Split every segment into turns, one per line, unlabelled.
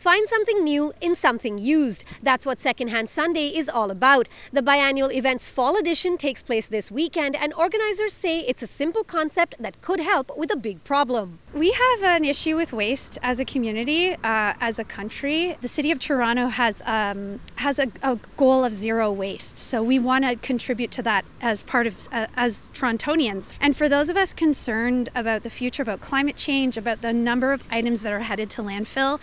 Find something new in something used. That's what Secondhand Sunday is all about. The biannual event's fall edition takes place this weekend, and organizers say it's a simple concept that could help with a big problem.
We have an issue with waste as a community, as a country. The city of Toronto has a goal of zero waste, so we want to contribute to that as part of as Torontonians. And for those of us concerned about the future, about climate change, about the number of items that are headed to landfill,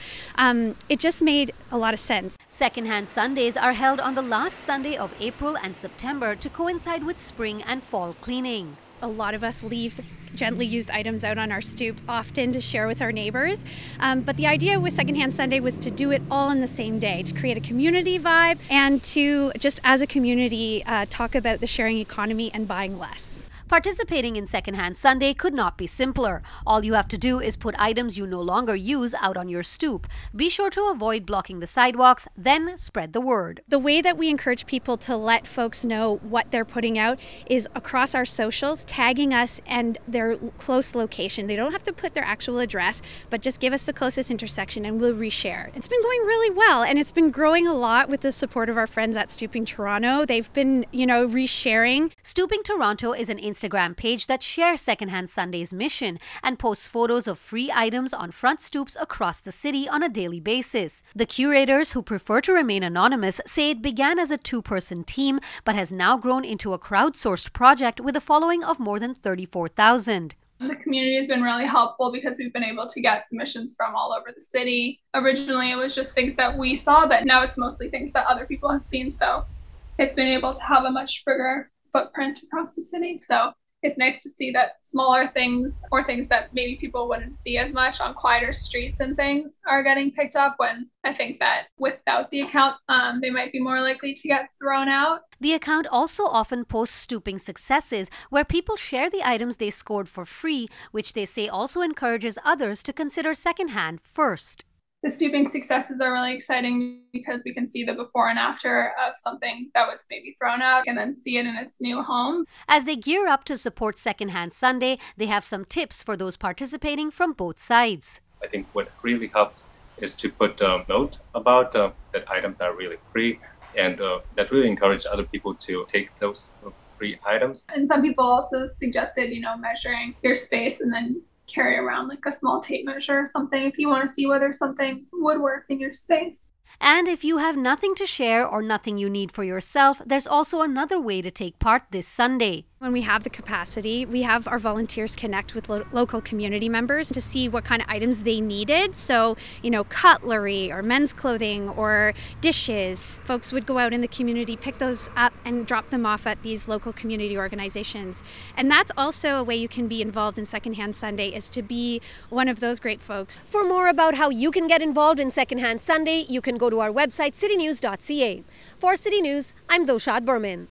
it just made a lot of sense.
Secondhand Sundays are held on the last Sunday of April and September to coincide with spring and fall cleaning.
A lot of us leave gently used items out on our stoop often to share with our neighbors. But the idea with Secondhand Sunday was to do it all in the same day, to create a community vibe and to just as a community talk about the sharing economy and buying less.
Participating in Secondhand Sunday could not be simpler. All you have to do is put items you no longer use out on your stoop. Be sure to avoid blocking the sidewalks, then spread the word.
The way that we encourage people to let folks know what they're putting out is across our socials, tagging us and their close location. They don't have to put their actual address, but just give us the closest intersection and we'll reshare. It's been going really well, and it's been growing a lot with the support of our friends at Stooping Toronto. They've been, resharing.
Stooping Toronto is an Instagram page that shares Secondhand Sunday's mission and posts photos of free items on front stoops across the city on a daily basis. The curators, who prefer to remain anonymous, say it began as a two-person team but has now grown into a crowdsourced project with a following of more than 34,000.
The community has been really helpful because we've been able to get submissions from all over the city. Originally, it was just things that we saw, but now it's mostly things that other people have seen. So it's been able to have a much bigger footprint across the city. So it's nice to see that smaller things or things that maybe people wouldn't see as much on quieter streets and things are getting picked up, when I think that without the account, they might be more likely to get thrown out.
The account also often posts stooping successes, where people share the items they scored for free, which they say also encourages others to consider secondhand first.
The stooping successes are really exciting because we can see the before and after of something that was maybe thrown out and then see it in its new home.
As they gear up to support Secondhand Sunday, they have some tips for those participating from both sides.
I think what really helps is to put a note about that items are really free, and that really encourages other people to take those free items.
And some people also suggested, measuring your space and then carry around like a small tape measure or something if you want to see whether something would work in your space.
And if you have nothing to share or nothing you need for yourself, there's also another way to take part this Sunday.
When we have the capacity, we have our volunteers connect with local community members to see what kind of items they needed. So, cutlery or men's clothing or dishes. Folks would go out in the community, pick those up and drop them off at these local community organizations. And that's also a way you can be involved in Secondhand Sunday, is to be one of those great folks.
For more about how you can get involved in Secondhand Sunday, you can go to our website, citynews.ca. For City News, I'm Dilshad Burman.